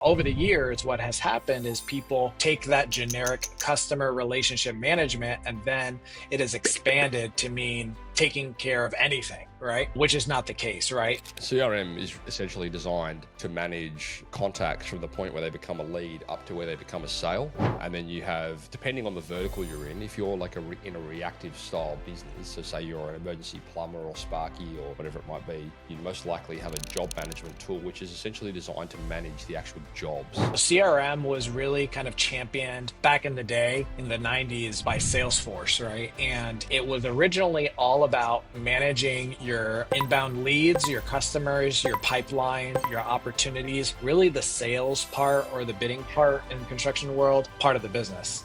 Over the years, what has happened is people take that generic customer relationship management and then it has expanded to mean taking care of anything, right? Which is not the case, right? CRM is essentially designed to manage contacts from the point where they become a lead up to where they become a sale. And then you have, depending on the vertical you're in, if you're like in a reactive style business, so say you're an emergency plumber or Sparky or whatever it might be, you'd most likely have a job management tool, which is essentially designed to manage the actual jobs. CRM was really kind of championed back in the day in the 90s by Salesforce, right? And it was originally all about managing your inbound leads, your customers, your pipeline, your opportunities, really the sales part or the bidding part in the construction world, part of the business.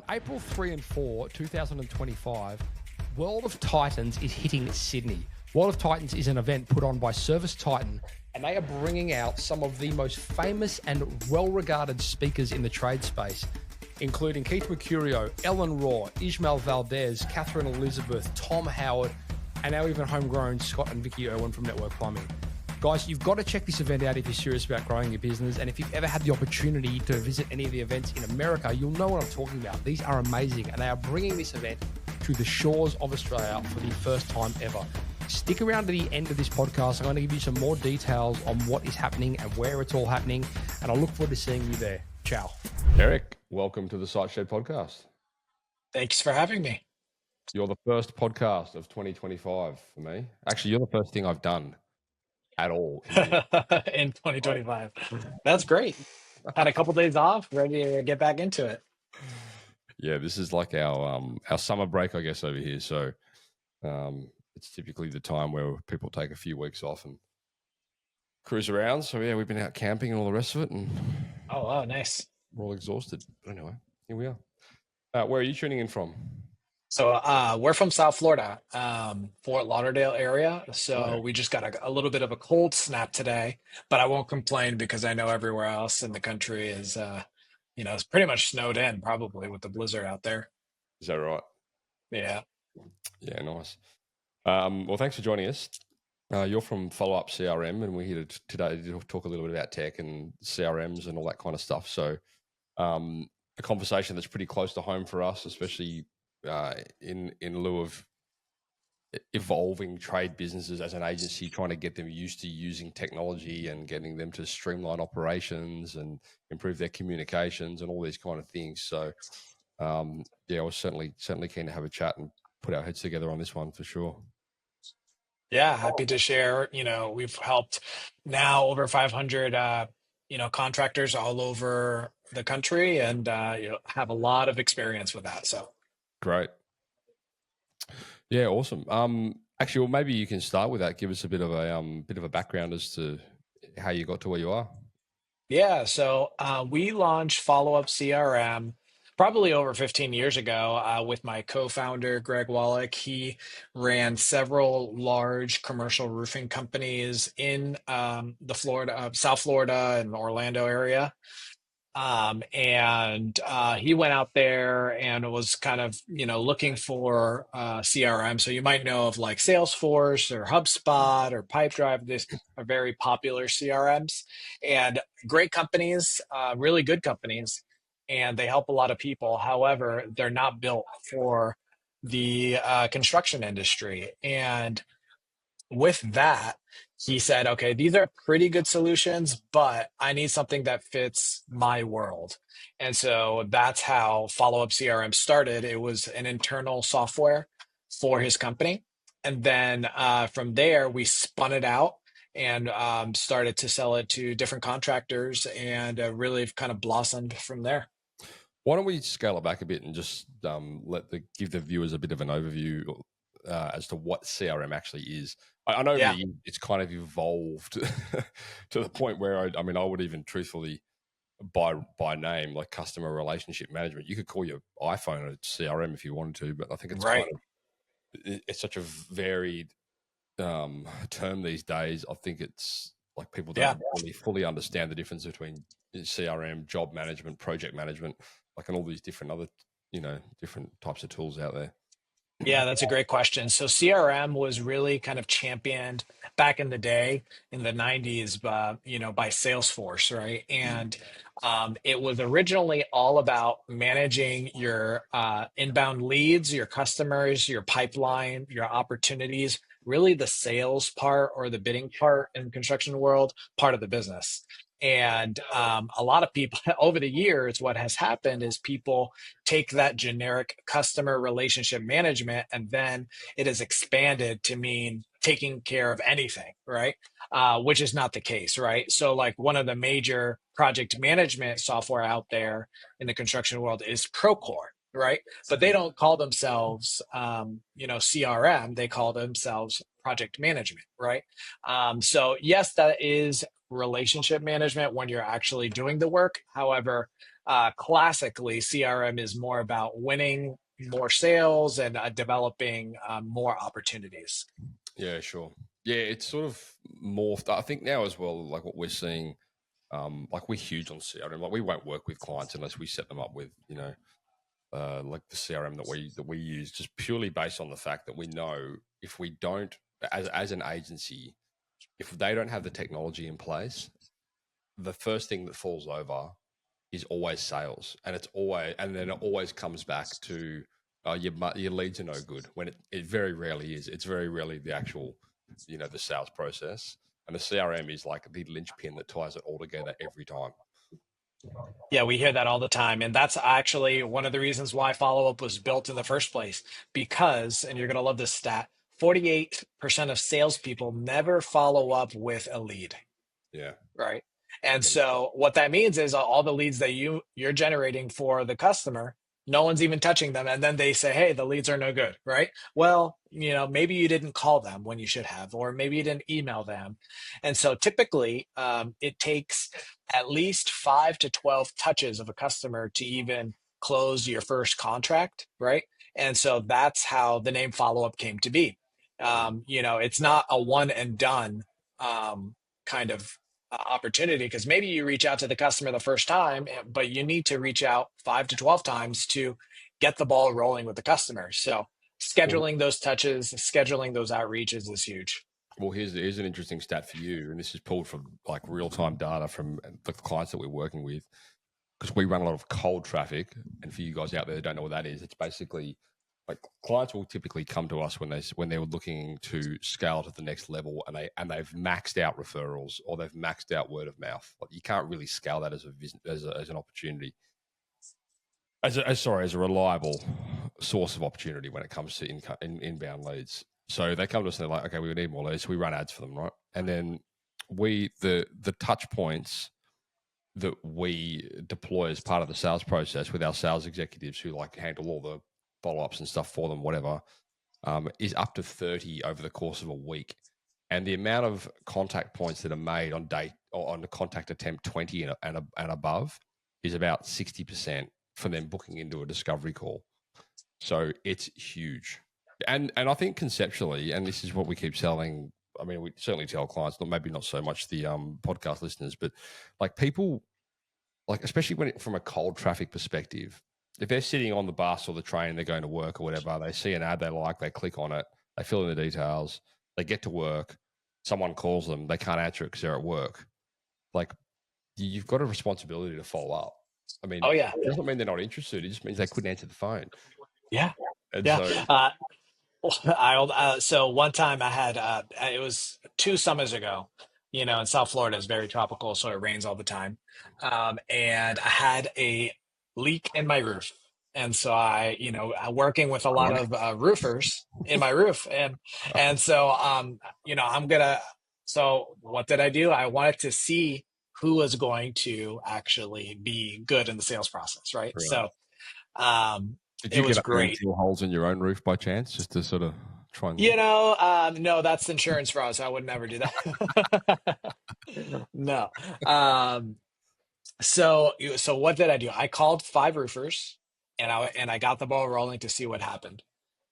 April 3 and 4, 2025, World of Titans is hitting Sydney. World of Titans is an event put on by Service Titan, and they are bringing out some of the most famous and well-regarded speakers in the trade space, including Keith Mercurio, Ellen Raw, Ismael Valdez, Catherine Elizabeth, Tom Howard, and now even homegrown Scott and Vicky Irwin from Network Plumbing. Guys, you've got to check this event out if you're serious about growing your business. And if you've ever had the opportunity to visit any of the events in America, you'll know what I'm talking about. These are amazing. And they are bringing this event to the shores of Australia for the first time ever. Stick around to the end of this podcast. I'm going to give you some more details on what is happening and where it's all happening. And I look forward to seeing you there. Ciao. Eric, welcome to the Site Shed podcast. Thanks for having me. You're the first podcast of 2025 for me. Actually, you're the first thing I've done at all in 2025. That's great. Had a couple days off, ready to get back into it. Yeah, this is like our summer break, I guess, over here. So it's typically the time where people take a few weeks off and cruise around. So yeah, we've been out camping and all the rest of it, and oh, nice. We're all exhausted. But anyway, here we are. Where are you tuning in from? So we're from South Florida, Fort Lauderdale area. So we just got a little bit of a cold snap today, but I won't complain because I know everywhere else in the country is, it's pretty much snowed in probably with the blizzard out there. Is that right? Yeah. Yeah, nice. Well, thanks for joining us. You're from Followup CRM, and we're here today to talk a little bit about tech and CRMs and all that kind of stuff. So a conversation that's pretty close to home for us, especially in lieu of evolving trade businesses as an agency, trying to get them used to using technology and getting them to streamline operations and improve their communications and all these kind of things. So, I was certainly keen to have a chat and put our heads together on this one for sure. Yeah, happy to share. We've helped now over 500, contractors all over the country, and have a lot of experience with that. So. Great. Yeah, awesome. Actually, well, maybe you can start with that. Give us a bit of a background as to how you got to where you are. Yeah, so we launched Followup CRM probably over 15 years ago with my co-founder, Greg Wallach. He ran several large commercial roofing companies in South Florida and Orlando area. He went out there and was kind of, looking for CRM. So you might know of like Salesforce or HubSpot or Pipedrive. These are very popular CRMs and great companies, really good companies, and they help a lot of people. However, they're not built for the construction industry. And with that, he said, okay, these are pretty good solutions, but I need something that fits my world. And so that's how Followup CRM started. It was an internal software for his company. And then from there, we spun it out and started to sell it to different contractors, and really kind of blossomed from there. Why don't we scale it back a bit and just give the viewers a bit of an overview as to what CRM actually is. I know it's kind of evolved to the point where I would even truthfully by name, like customer relationship management, you could call your iPhone a CRM if you wanted to, but I think it's right. It's such a varied term these days. I think it's like people Yeah. don't really fully understand the difference between CRM, job management, project management, like, and all these different other, different types of tools out there. Yeah, that's a great question. So CRM was really kind of championed back in the day in the 90s, by Salesforce, right? And it was originally all about managing your inbound leads, your customers, your pipeline, your opportunities, really the sales part or the bidding part in construction world, part of the business. And a lot of people over the years, what has happened is people take that generic customer relationship management and then it is expanded to mean taking care of anything, right? Which is not the case, right? So, like one of the major project management software out there in the construction world is Procore, right? But they don't call themselves, CRM. They call themselves project management, right? So, yes, that is relationship management when you're actually doing the work. However, classically, CRM is more about winning more sales and developing more opportunities. Yeah, sure. Yeah, it's sort of morphed. I think now as well, like what we're seeing, like we're huge on CRM. Like we won't work with clients unless we set them up with, like the CRM that we use, just purely based on the fact that we know if we don't, as an agency, if they don't have the technology in place, the first thing that falls over is always sales, and then it always comes back to your leads are no good when it very rarely is. It's very rarely the actual, the sales process, and the CRM is like the linchpin that ties it all together every time. Yeah, we hear that all the time. And that's actually one of the reasons why follow up was built in the first place. Because, and you're going to love this stat, 48% of salespeople never follow up with a lead. Yeah. Right. And so what that means is all the leads that you're generating for the customer, no one's even touching them. And then they say, hey, the leads are no good. Right. Well, maybe you didn't call them when you should have, or maybe you didn't email them. And so typically it takes at least 5 to 12 touches of a customer to even close your first contract. Right. And so that's how the name follow up came to be. It's not a one and done kind of opportunity, because maybe you reach out to the customer the first time, but you need to reach out 5 to 12 times to get the ball rolling with the customer. So scheduling those touches, scheduling those outreaches is huge. Well, here's an interesting stat for you, and this is pulled from like real time data from the clients that we're working with, because we run a lot of cold traffic. And for you guys out there that don't know what that is, it's basically like clients will typically come to us when they're looking to scale to the next level, and they've maxed out referrals or they've maxed out word of mouth. Like you can't really scale that as an opportunity, as a reliable source of opportunity when it comes to inbound leads. So they come to us and they're like, okay, we need more leads. So we run ads for them, right? And then the touch points that we deploy as part of the sales process with our sales executives who like handle all the follow-ups and stuff for them, whatever, is up to 30 over the course of a week. And the amount of contact points that are made on date or on the contact attempt 20 and above is about 60% for them booking into a discovery call. So it's huge. And I think conceptually, and this is what we keep selling, I mean, we certainly tell clients, maybe not so much the podcast listeners, but like people, like especially from a cold traffic perspective, if they're sitting on the bus or the train, they're going to work or whatever, they see an ad they like, they click on it, they fill in the details, they get to work, someone calls them, they can't answer it because they're at work. Like you've got a responsibility to follow up. I mean, it doesn't mean they're not interested. It just means they couldn't answer the phone. Yeah. And yeah. So one time I had, it was 2 summers ago, in South Florida is very tropical, so it rains all the time. And I had a leak in my roof. And so I'm working with a lot of roofers in my roof. And so, so what did I do? I wanted to see who was going to actually be good in the sales process, right? So, did you it was get great. drill holes in your own roof by chance, just to sort of try and? No, that's insurance fraud, so I would never do that. No. So what did I do? I called 5 roofers, and I got the ball rolling to see what happened.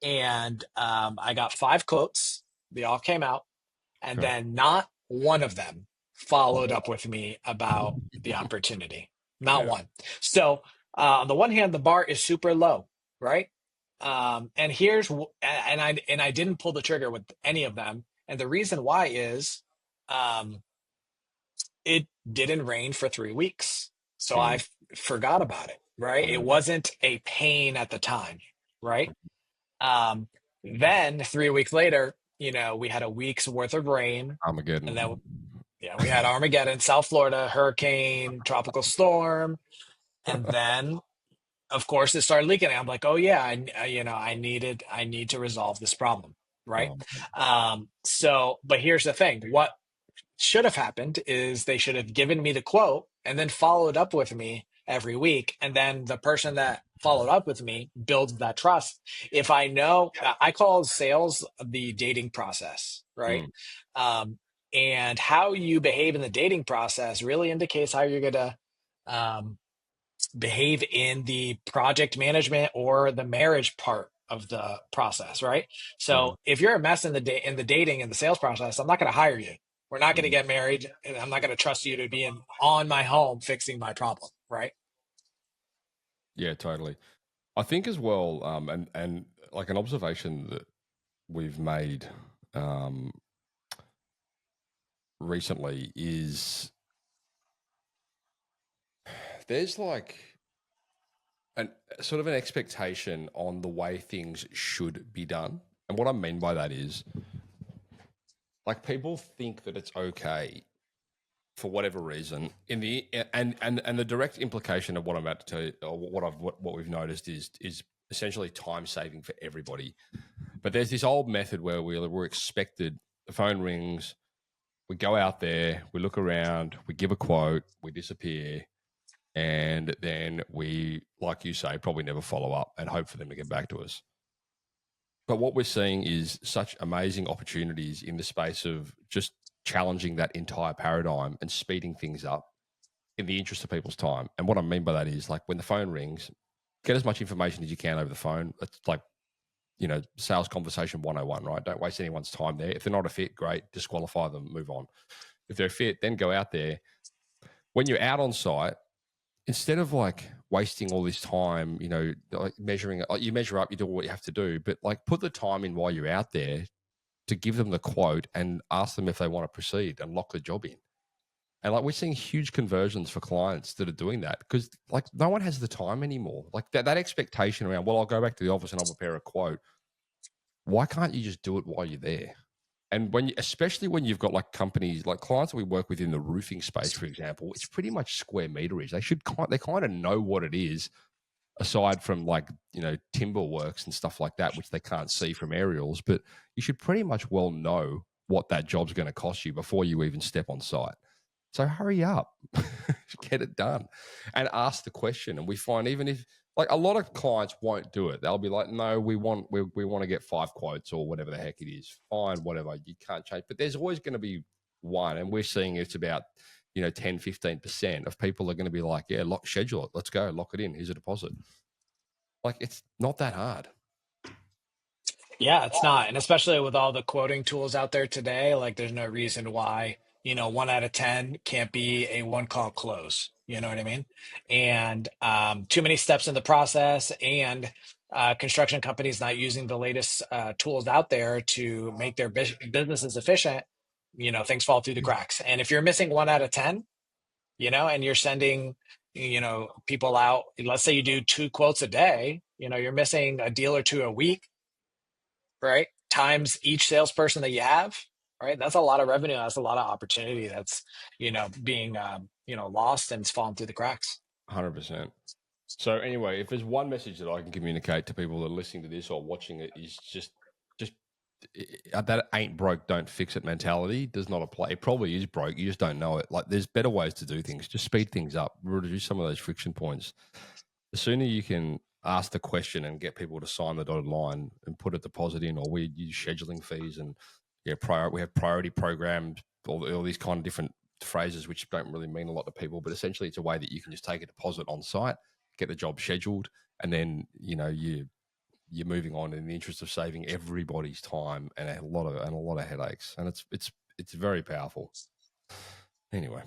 And I got 5 quotes, They all came out, and Okay. then not one of them followed up with me about the opportunity. Not Yeah. one. So on the one hand, the bar is super low, right? And I didn't pull the trigger with any of them, and the reason why is um, it didn't rain for 3 weeks, so I forgot about it. Right? It wasn't a pain at the time, right? Um, then 3 weeks later, we had a week's worth of rain, and then Armageddon. yeah, we had Armageddon, South Florida, hurricane, tropical storm, and then of course it started leaking. I'm like, oh yeah, I need to resolve this problem, right? Oh, So, but here's the thing: what should have happened is they should have given me the quote and then followed up with me every week. And then the person that followed up with me builds that trust. If I know, I call sales the dating process, right? Um, and how you behave in the dating process really indicates how you're going to um, behave in the project management or the marriage part of the process, right? mm, So if you're a mess in the dating and the sales process, I'm not going to hire you. We're not going to mm. get married, and I'm not going to trust you to be on my home fixing my problem, right? Yeah, totally. I think as well, and like an observation that we've made um, recently is there's like an sort of an expectation on the way things should be done. And what I mean by that is like people think that it's okay for whatever reason in the and the direct implication of what I'm about to tell you or what we've noticed is essentially time saving for everybody. But there's this old method where we're expected, the phone rings, we go out there, we look around, we give a quote, we disappear, and then we, like you say, probably never follow up and hope for them to get back to us. But what we're seeing is such amazing opportunities in the space of just challenging that entire paradigm and speeding things up in the interest of people's time. And what I mean by that is like when the phone rings, get as much information as you can over the phone. It's like, sales conversation 101, right? Don't waste anyone's time there. If they're not a fit, great, disqualify them, move on. If they're fit, then go out there. When you're out on site, instead of like wasting all this time, like measuring, like you measure up, you do what you have to do, but like put the time in while you're out there to give them the quote and ask them if they want to proceed and lock the job in. And like we're seeing huge conversions for clients that are doing that because like no one has the time anymore. Like that expectation around, well, I'll go back to the office and I'll prepare a quote. Why can't you just do it while you're there? And especially when you've got like companies, like clients that we work with in the roofing space, for example, it's pretty much square meterage. They kind of know what it is, aside from like, timber works and stuff like that, which they can't see from aerials, but you should pretty much well know what that job's going to cost you before you even step on site. So hurry up, get it done and ask the question. And we find even if like a lot of clients won't do it, they'll be like, no, we want to get 5 quotes or whatever the heck it is. Fine, whatever, you can't change. But there's always going to be one. And we're seeing it's about, 10, 15% of people are going to be like, yeah, schedule it. Let's go, lock it in. Here's a deposit. Like, it's not that hard. Yeah, it's not. And especially with all the quoting tools out there today, like there's no reason why, 1 out of 10 can't be a one call close. You know what I mean? And too many steps in the process and construction companies not using the latest tools out there to make their businesses efficient, things fall through the cracks. And if you're missing 1 out of 10, and you're sending, people out, let's say you do 2 quotes a day, you're missing a deal or 2 a week, right? Times each salesperson that you have, right? That's a lot of revenue. That's a lot of opportunity that's, being, lost and it's falling through the cracks. 100%. So anyway, if there's one message that I can communicate to people that are listening to this or watching it is just that ain't broke, don't fix it mentality does not apply. It probably is broke. You just don't know it. Like there's better ways to do things. Just speed things up, reduce some of those friction points. The sooner you can ask the question and get people to sign the dotted line and put a deposit in, or we use scheduling fees and we have priority programs, all these kind of different phrases which don't really mean a lot to people, but essentially it's a way that you can just take a deposit on site, get the job scheduled, and then you you're moving on in the interest of saving everybody's time and a lot of headaches, and it's very powerful. Anyway,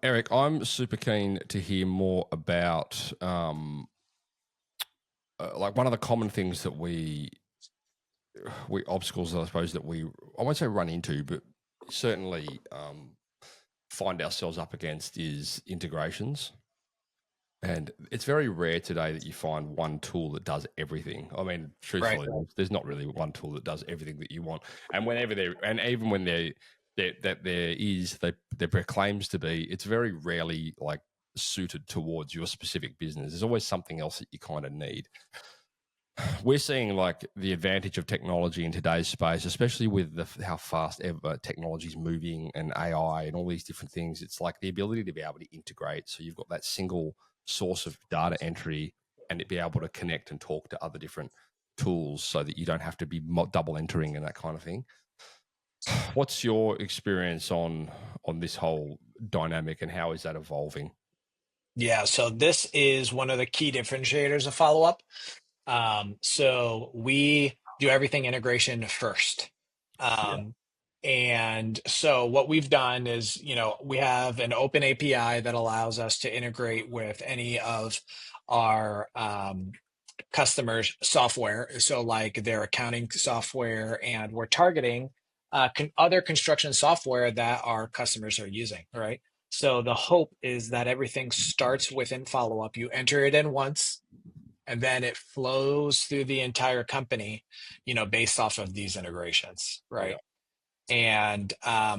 Eric, I'm super keen to hear more about like one of the common things that we obstacles, I suppose, that I won't say run into, but certainly find ourselves up against is integrations. And it's very rare today that you find one tool that does everything. I mean, truthfully, there's not really one tool that does everything that you want. And even when there proclaims to be, it's very rarely like suited towards your specific business. There's always something else that you kind of need. We're seeing like the advantage of technology in today's space, especially with how fast ever technology is moving and AI and all these different things. It's like the ability to be able to integrate. So you've got that single source of data entry and it be able to connect and talk to other different tools so that you don't have to be double entering and that kind of thing. What's your experience on this whole dynamic and how is that evolving? Yeah, so this is one of the key differentiators of Followup. So we do everything integration first. And so what we've done is, we have an open API that allows us to integrate with any of our customers' software. So like their accounting software, and we're targeting other construction software that our customers are using, right? So the hope is that everything starts within Followup. You enter it in once, and then it flows through the entire company, based off of these integrations, right? And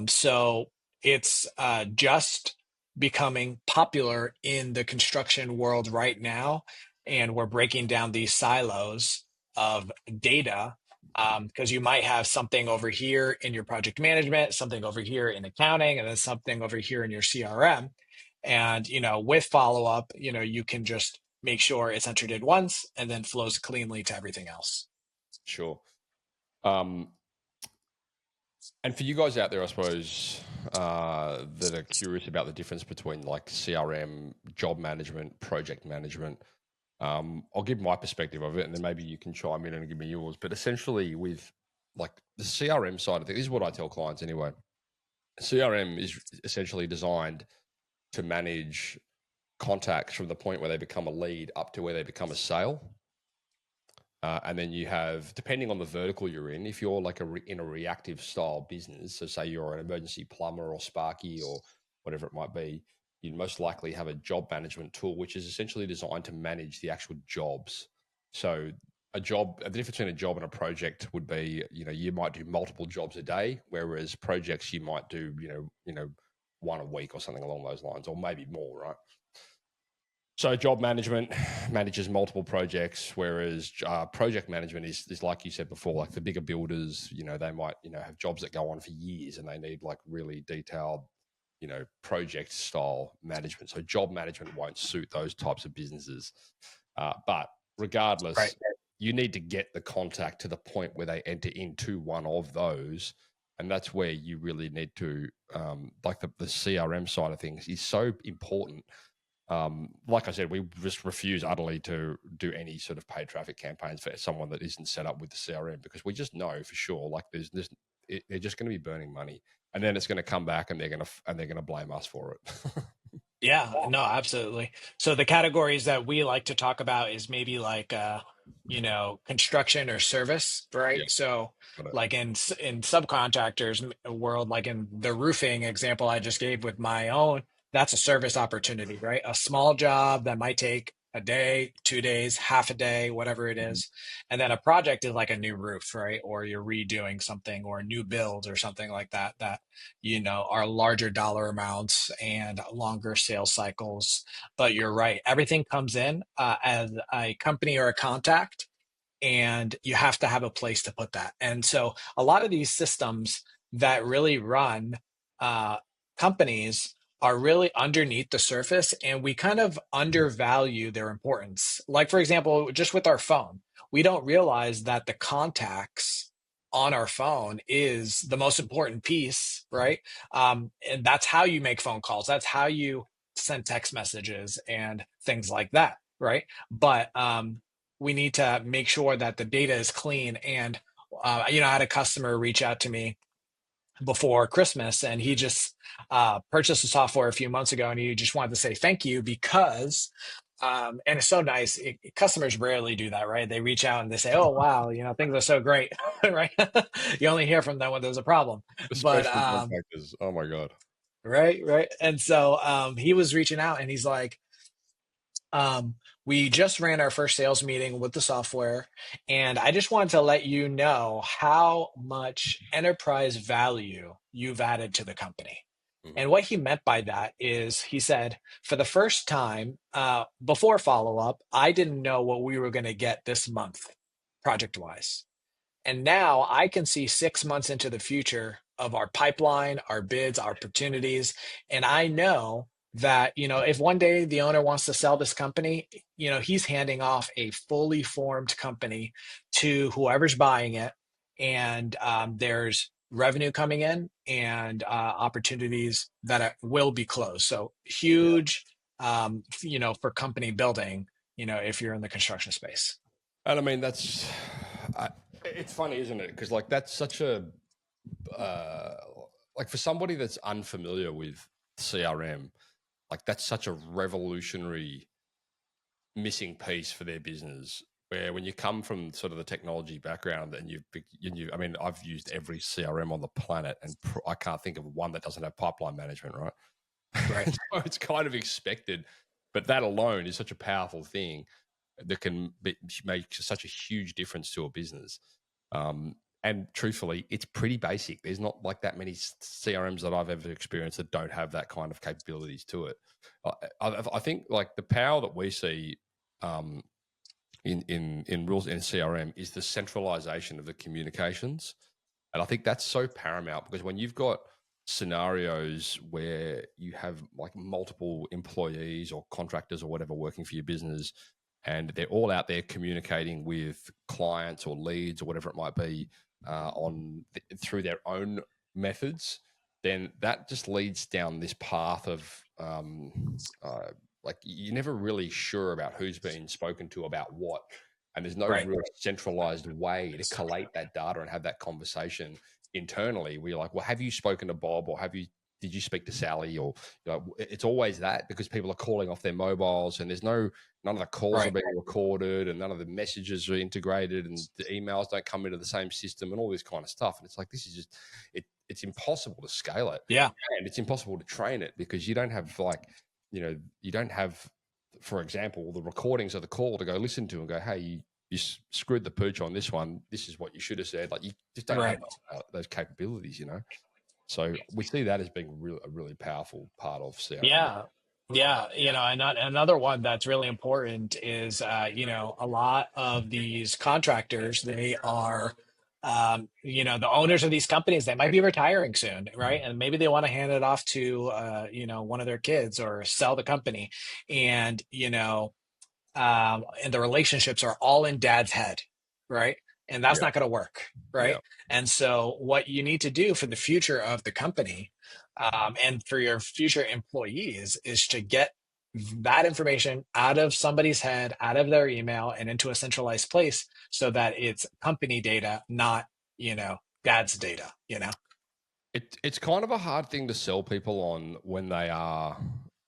so it's just becoming popular in the construction world right now. And we're breaking down these silos of data, because you might have something over here in your project management, something over here in accounting, and then something over here in your CRM. And, with Followup, you can just make sure it's entered in once and then flows cleanly to everything else. Sure. And for you guys out there, I suppose, that are curious about the difference between like CRM, job management, project management, I'll give my perspective of it, and then maybe you can chime in and give me yours. But essentially, with like the CRM side of things, this is what I tell clients anyway. CRM is essentially designed to manage contacts from the point where they become a lead up to where they become a sale. And then you have, depending on the vertical you're in, if you're like in a reactive style business, so say you're an emergency plumber or Sparky or whatever it might be, you'd most likely have a job management tool, which is essentially designed to manage the actual jobs. So the difference between a job and a project would be, you might do multiple jobs a day, whereas projects you might do, one a week or something along those lines, or maybe more, right? So job management manages multiple projects, whereas project management is like you said before, like the bigger builders, they might, have jobs that go on for years and they need like really detailed, project style management. So job management won't suit those types of businesses. But regardless, Right. You need to get the contact to the point where they enter into one of those. And that's where you really need to, like the CRM side of things is so important. Like I said, we just refuse utterly to do any sort of paid traffic campaigns for someone that isn't set up with the CRM, because we just know for sure, like they're just going to be burning money, and then it's going to come back and they're going to blame us for it. Yeah, no, absolutely. So the categories that we like to talk about is maybe like, construction or service, right? Yeah. So like in subcontractors world, like in the roofing example I just gave with my own, that's a service opportunity, right? A small job that might take a day, 2 days, half a day, whatever it is. And then a project is like a new roof, right? Or you're redoing something, or a new build or something like that, are larger dollar amounts and longer sales cycles. But you're right. Everything comes in as a company or a contact, and you have to have a place to put that. And so a lot of these systems that really run companies are really underneath the surface, and we kind of undervalue their importance. Like, for example, just with our phone, we don't realize that the contacts on our phone is the most important piece, right? And that's how you make phone calls. That's how you send text messages and things like that, right? But we need to make sure that the data is clean. And, I had a customer reach out to me before Christmas, and he just purchased the software a few months ago, and he just wanted to say thank you because, and it's so nice. Customers rarely do that, right? They reach out and they say, "Oh, wow, things are so great," right? You only hear from them when there's a problem, but Especially contractors. Oh my God. right, right. And so he was reaching out, and he's like, we just ran our first sales meeting with the software, and I just wanted to let you know how much enterprise value you've added to the company. Mhm. And what he meant by that is he said, for the first time, before Followup, I didn't know what we were going to get this month, project wise. And now I can see 6 months into the future of our pipeline, our bids, our opportunities. And I know that, if one day the owner wants to sell this company, he's handing off a fully formed company to whoever's buying it. And there's revenue coming in and opportunities that will be closed. So huge, for company building, if you're in the construction space. And I mean, it's funny, isn't it? Because like that's such a like for somebody that's unfamiliar with CRM, like that's such a revolutionary missing piece for their business. Where when you come from sort of the technology background and I mean, I've used every CRM on the planet, and I can't think of one that doesn't have pipeline management, right? Right. So it's kind of expected, but that alone is such a powerful thing that can make such a huge difference to a business. And truthfully, it's pretty basic. There's not like that many CRMs that I've ever experienced that don't have that kind of capabilities to it. I think like the power that we see in rules in CRM is the centralization of the communications, and I think that's so paramount because when you've got scenarios where you have like multiple employees or contractors or whatever working for your business, and they're all out there communicating with clients or leads or whatever it might be through their own methods, then that just leads down this path of like you're never really sure about who's being spoken to about what, and there's no Right. real centralized way to collate that data and have that conversation internally. We're like, well, have you spoken to Bob, or did you speak to Sally? Or it's always that because people are calling off their mobiles, and there's none of the calls are being recorded, and none of the messages are integrated, and the emails don't come into the same system, and all this kind of stuff. And it's like this is just it's impossible to scale it. Yeah. And it's impossible to train it because you don't have you don't have, for example, the recordings of the call to go listen to and go, hey, you screwed the pooch on this one. This is what you should have said. Like you just don't have those capabilities, So we see that as being a really powerful part of CRM. Yeah. Yeah. And another one that's really important is, a lot of these contractors, they are, the owners of these companies, they might be retiring soon, right? And maybe they want to hand it off to, one of their kids or sell the company. And, and the relationships are all in dad's head, right? And that's not going to work, right? Yeah. And so, what you need to do for the future of the company and for your future employees is to get that information out of somebody's head, out of their email, and into a centralized place so that it's company data, not, dad's data, It's kind of a hard thing to sell people on when they are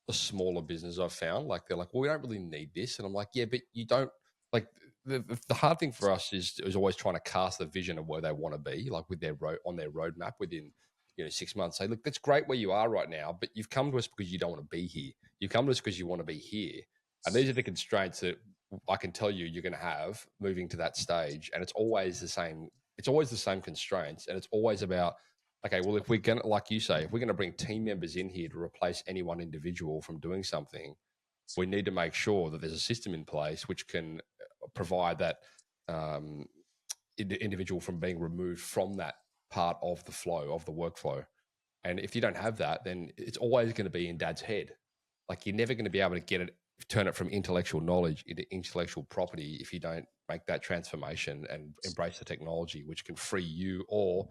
a smaller business. I've found like they're like, well, we don't really need this, and I'm like, yeah, but you don't. Like the hard thing for us is always trying to cast the vision of where they want to be, like with their on their roadmap within 6 months. Say, look, that's great where you are right now, but you've come to us because you don't want to be here. You come to us because you want to be here, and these are the constraints that I can tell you're going to have moving to that stage, and it's always the same. It's always the same constraints, and it's always about, okay, well, if we're going to, like you say, if we're going to bring team members in here to replace any one individual from doing something, we need to make sure that there's a system in place which can provide that individual from being removed from that part of the flow, of the workflow. And if you don't have that, then it's always going to be in dad's head. Like you're never going to be able to turn it from intellectual knowledge into intellectual property if you don't make that transformation and embrace the technology, which can free you or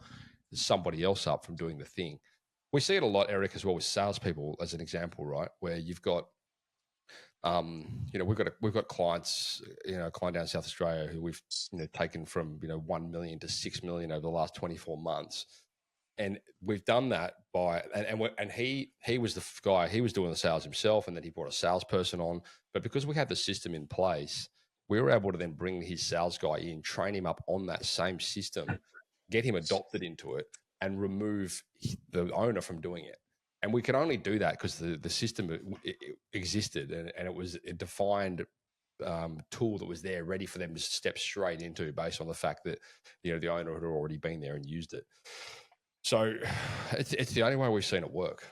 somebody else up from doing the thing. We see it a lot, Eric, as well with salespeople as an example, right? Where you've got we've got clients, a client down in South Australia who we've taken from 1 million to 6 million over the last 24 months, and we've done that by and he was the guy, he was doing the sales himself, and then he brought a salesperson on. But because we had the system in place, we were able to then bring his sales guy in, train him up on that same system, get him adopted into it, and remove the owner from doing it. And we could only do that because the system it existed, and it was a defined tool that was there ready for them to step straight into, based on the fact that the owner had already been there and used it. So it's the only way we've seen it work.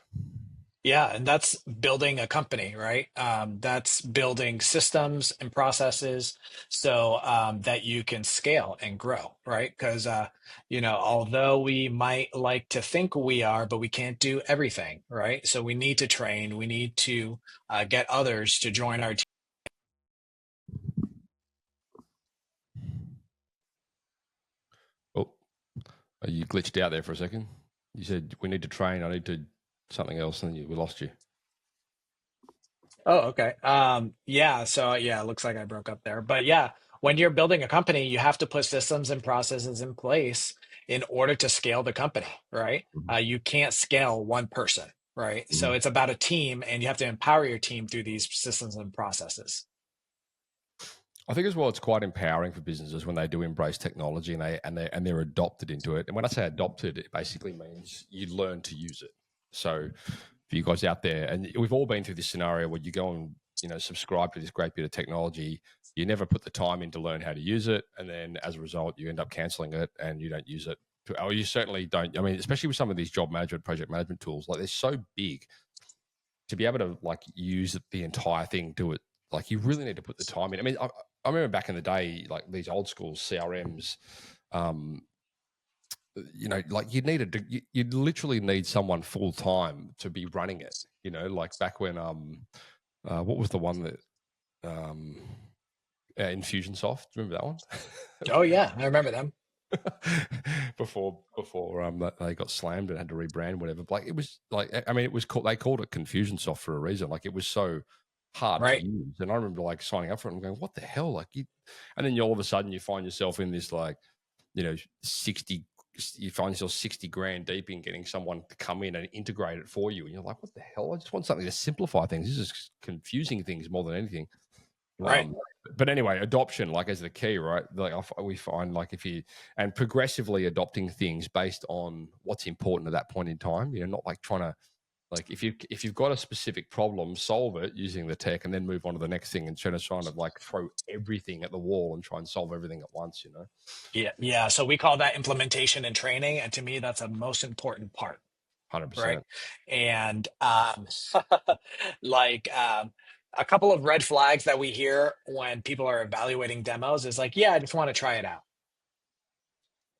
Yeah, and that's building a company, right? That's building systems and processes so that you can scale and grow, right? Because although we might like to think we are, but we can't do everything, right? So we need to train, we need to get others to join our team. Oh, you glitched out there for a second. You said we need to train. I need to something else, and we lost you. Oh, okay. Yeah, so yeah, it looks like I broke up there. But yeah, when you're building a company, you have to put systems and processes in place in order to scale the company, right? You can't scale one person, right? So it's about a team, and you have to empower your team through these systems and processes. I think as well, it's quite empowering for businesses when they do embrace technology and they're adopted into it. And when I say adopted, it basically means you learn to use it. So for you guys out there, and we've all been through this scenario where you go and subscribe to this great bit of technology, you never put the time in to learn how to use it, and then as a result, you end up canceling it and you don't use it. Or you certainly don't. I mean, especially with some of these job management, project management tools, like they're so big, to be able to like use the entire thing, do it, like you really need to put the time in. I mean, I remember back in the day, like these old school CRMs, like you'd literally need someone full time to be running it. Like back when what was the one that Infusionsoft? Remember that one? Oh yeah, I remember them. before they got slammed and had to rebrand, whatever. Like it was like, I mean, it was called, they called it Confusionsoft for a reason. Like it was so hard Right. to use, and I remember like signing up for it and going, "What the hell?" Like and then all of a sudden you find yourself in this like 60. You find yourself 60 grand deep in getting someone to come in and integrate it for you, and you're like, "What the hell? I just want something to simplify things. This is confusing things more than anything." Right. But anyway, adoption like is the key, right? Like we find like if you and progressively adopting things based on what's important at that point in time, not like trying to like if you've got a specific problem, solve it using the tech, and then move on to the next thing, and trying to like throw everything at the wall and try and solve everything at once. Yeah. So we call that implementation and training, and to me, that's a most important part. 100%. Right. And like a couple of red flags that we hear when people are evaluating demos is like, yeah, I just want to try it out.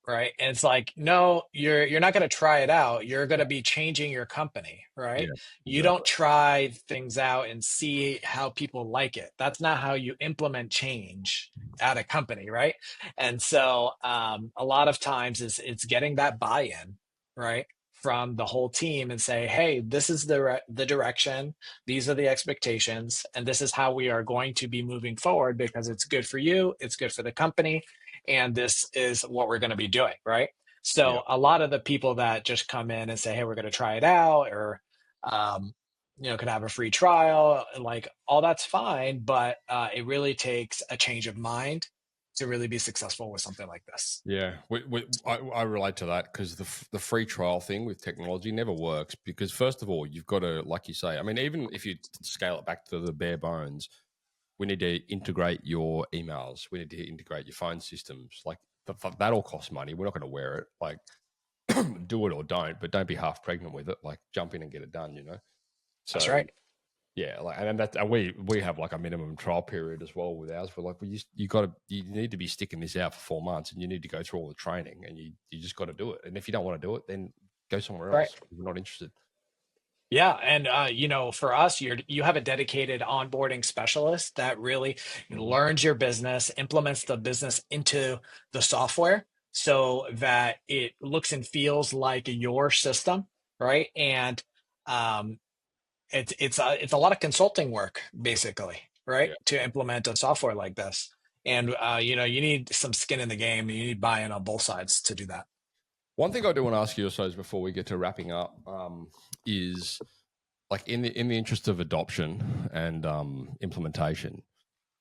Right. And it's like, no, you're not going to try it out. You're going to be changing your company, right? Yeah, You don't try things out and see how people like it. That's not how you implement change at a company, right? And so a lot of times it's getting that buy-in, right, from the whole team and say, hey, this is the direction, these are the expectations, and this is how we are going to be moving forward because it's good for you, it's good for the company, and this is what we're going to be doing, right? So a lot of the people that just come in and say, hey, we're going to try it out, or could have a free trial, like all that's fine, but it really takes a change of mind to really be successful with something like this. Yeah, I relate to that because the free trial thing with technology never works, because first of all, you've got to, like you say, I mean, even if you scale it back to the bare bones, we need to integrate your emails. We need to integrate your phone systems. Like that all costs money. We're not going to wear it. Like do it or don't, but don't be half pregnant with it. Like jump in and get it done, So, that's right. Yeah, like, and we have like a minimum trial period as well with ours. We're like, you need to be sticking this out for 4 months, and you need to go through all the training, and you just got to do it. And if you don't want to do it, then go somewhere else. Right. We're not interested. Yeah, and for us, you have a dedicated onboarding specialist that really learns your business, implements the business into the software so that it looks and feels like your system, right? And it's a lot of consulting work basically, right? Yeah. To implement a software like this. And you need some skin in the game. You need buy-in on both sides to do that. One thing I do want to ask you, I suppose, before we get to wrapping up, is like in the interest of adoption and implementation.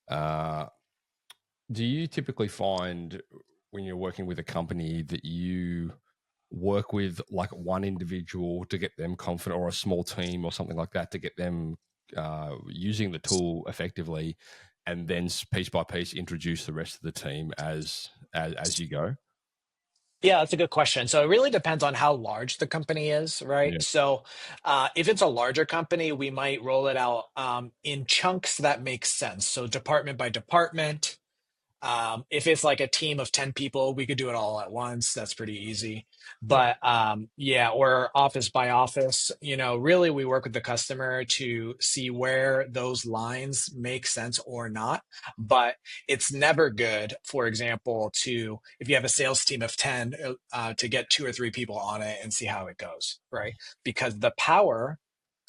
Do you typically find when you're working with a company that you work with like one individual to get them confident, or a small team or something like that to get them using the tool effectively, and then piece by piece introduce the rest of the team as you go? Yeah, that's a good question. So it really depends on how large the company is, right? Yeah. So if it's a larger company, we might roll it out in chunks that make sense. So department by department. If it's like a team of 10 people, we could do it all at once. That's pretty easy. Yeah. But yeah, or office by office, really we work with the customer to see where those lines make sense or not. But it's never good, for example, if you have a sales team of 10, to get 2 or 3 people on it and see how it goes, right? Because the power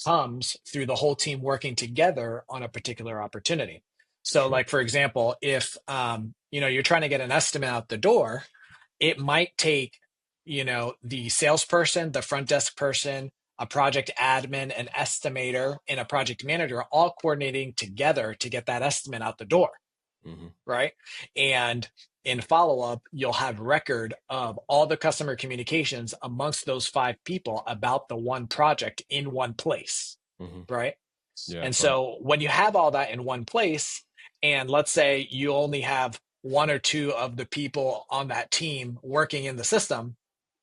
comes through the whole team working together on a particular opportunity. So Sure. like, for example, if you're trying to get an estimate out the door, it might take, the salesperson, the front desk person, a project admin, an estimator, and a project manager all coordinating together to get that estimate out the door, Mm-hmm. right? And in follow-up, you'll have record of all the customer communications amongst those 5 people about the one project in one place, Mm-hmm. right? Yeah. And Right. so when you have all that in one place, and let's say you only have 1 or 2 of the people on that team working in the system,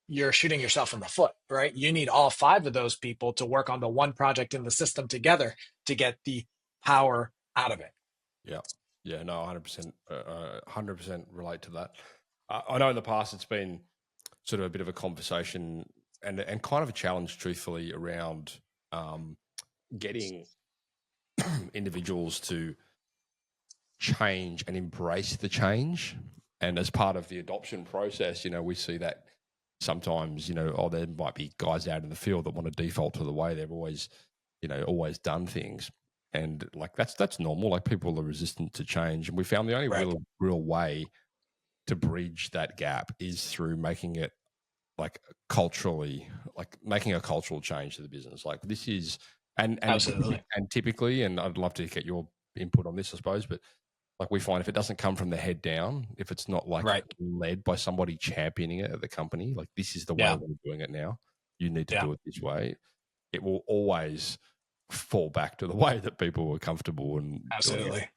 you're shooting yourself in the foot, right? You need all 5 of those people to work on the one project in the system together to get the power out of it. Yeah. Yeah. No, 100%. 100% relate to that. I know in the past it's been sort of a bit of a conversation and kind of a challenge, truthfully, around getting individuals to change and embrace the change. And as part of the adoption process, we see that sometimes, there might be guys out in the field that want to default to the way they've always done things. And like that's normal. Like people are resistant to change. And we found the only Right. real way to bridge that gap is through making it like culturally, like making a cultural change to the business. Like this is Absolutely. and typically, and I'd love to get your input on this, I suppose, but like we find if it doesn't come from the head down, if it's not like Right. led by somebody championing it at the company, like this is the way Yeah. we're doing it now, you need to Yeah. do it this way, it will always fall back to the way that people were comfortable and doing it. Absolutely.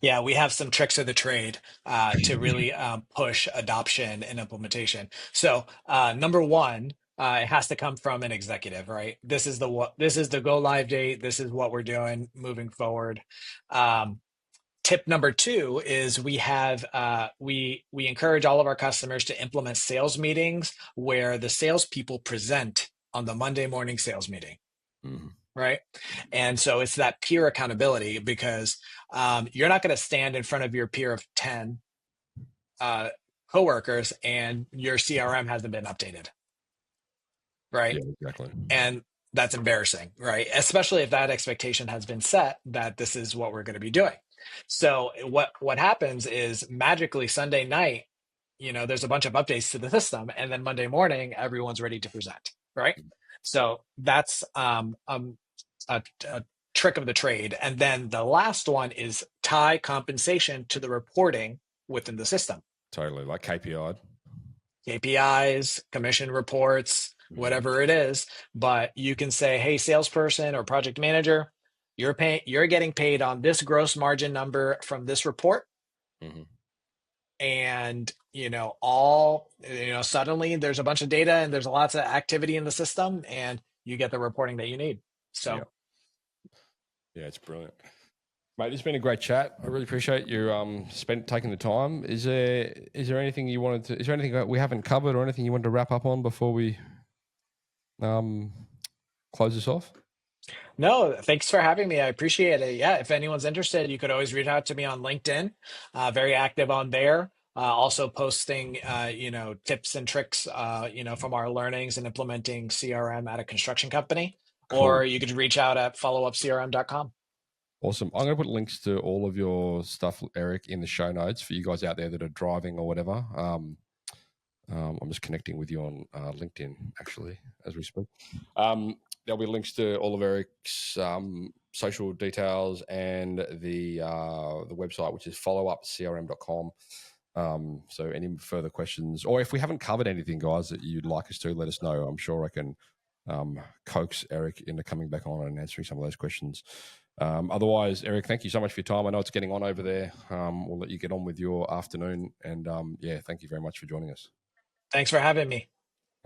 Yeah, we have some tricks of the trade to really push adoption and implementation. So number one, it has to come from an executive, right? This is the go live date. This is what we're doing moving forward. Tip number 2 is we encourage all of our customers to implement sales meetings where the salespeople present on the Monday morning sales meeting. Mm-hmm. Right. And so it's that peer accountability because you're not going to stand in front of your peer of 10 coworkers and your CRM hasn't been updated. Right. Yeah, exactly. And that's embarrassing, right? Especially if that expectation has been set that this is what we're going to be doing. So what happens is magically Sunday night, there's a bunch of updates to the system, and then Monday morning, everyone's ready to present, right? So that's a trick of the trade. And then the last one is tie compensation to the reporting within the system. Totally, like KPIs, commission reports, whatever it is. But you can say, hey, salesperson or project manager, you're getting paid on this gross margin number from this report. Mm-hmm. And suddenly there's a bunch of data and there's lots of activity in the system and you get the reporting that you need. So yeah, it's brilliant. Mate, this has been a great chat. I really appreciate you taking the time. Is there anything you wanted to? Is there anything that we haven't covered, or anything you wanted to wrap up on before we close this off? No, thanks for having me. I appreciate it. Yeah, if anyone's interested, you could always reach out to me on LinkedIn. Very active on there. Also posting, tips and tricks, from our learnings and implementing CRM at a construction company. or you could reach out at followupcrm.com. Awesome. I'm going to put links to all of your stuff, Eric, in the show notes for you guys out there that are driving or whatever. I'm just connecting with you on LinkedIn, actually, as we speak. There'll be links to all of Eric's social details and the website, which is followupcrm.com. So any further questions, or if we haven't covered anything, guys, that you'd like us to, let us know. I'm sure I can coax Eric into coming back on and answering some of those questions. Otherwise, Eric, thank you so much for your time. I know it's getting on over there. We'll let you get on with your afternoon. And thank you very much for joining us. Thanks for having me.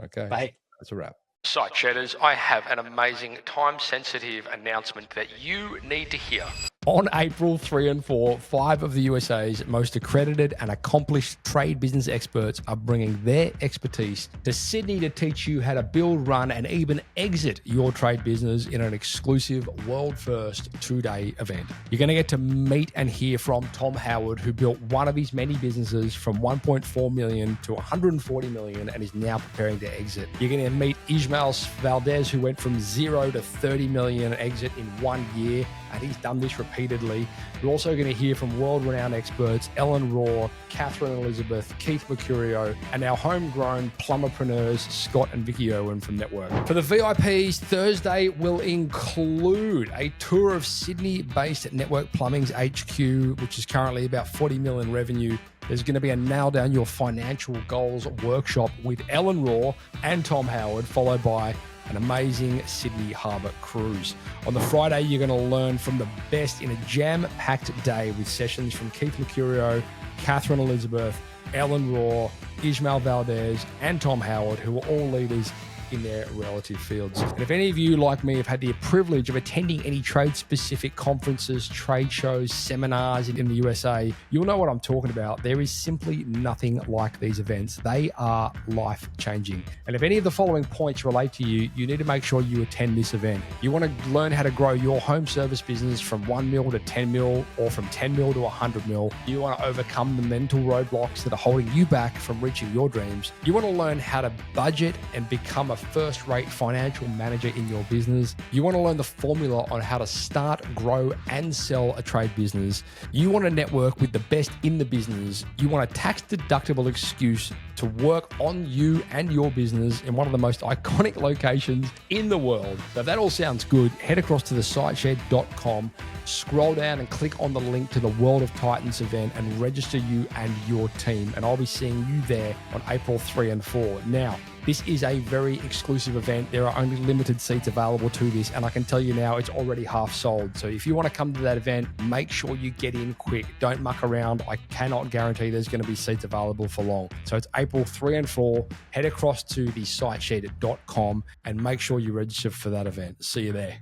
Okay. Bye. That's a wrap. Site Shedders, I have an amazing time-sensitive announcement that you need to hear. On April 3 and 4, 5 of the USA's most accredited and accomplished trade business experts are bringing their expertise to Sydney to teach you how to build, run, and even exit your trade business in an exclusive world-first 2-day event. You're going to get to meet and hear from Tom Howard, who built one of his many businesses from 1.4 million to 140 million and is now preparing to exit. You're going to meet Ismael Valdez, who went from 0 to 30 million exit in 1 year, and he's done this repeatedly. We're also going to hear from world-renowned experts Ellen Raw, Catherine Elizabeth, Keith Mercurio, and our homegrown plumberpreneurs Scott and Vicky Irwin from Network. For the VIPs, Thursday will include a tour of Sydney-based Network Plumbing's HQ, which is currently about 40 million revenue. There's going to be a nail down your financial goals workshop with Ellen Raw and Tom Howard, followed by an amazing Sydney Harbour cruise. On the Friday, you're going to learn from the best in a jam-packed day with sessions from Keith Mercurio, Catherine Elizabeth, Ellen Raw, Ismael Valdez, and Tom Howard, who are all leaders in their relative fields. And if any of you, like me, have had the privilege of attending any trade-specific conferences, trade shows, seminars in the USA, you'll know what I'm talking about. There is simply nothing like these events. They are life-changing. And if any of the following points relate to you, you need to make sure you attend this event. You want to learn how to grow your home service business from 1 mil to 10 mil, or from 10 mil to 100 mil. You want to overcome the mental roadblocks that are holding you back from reaching your dreams. You want to learn how to budget and become a first-rate financial manager in your business. You want to learn the formula on how to start, grow, and sell a trade business. You want to network with the best in the business. You want a tax-deductible excuse to work on you and your business in one of the most iconic locations in the world. So if that all sounds good, head across to thesiteshed.com, scroll down and click on the link to the World of Titans event and register you and your team. And I'll be seeing you there on April 3 and 4. Now, this is a very exclusive event. There are only limited seats available to this, and I can tell you now it's already half sold. So if you want to come to that event, make sure you get in quick. Don't muck around. I cannot guarantee there's going to be seats available for long. So it's April 3 and 4. Head across to thesiteshed.com and make sure you register for that event. See you there.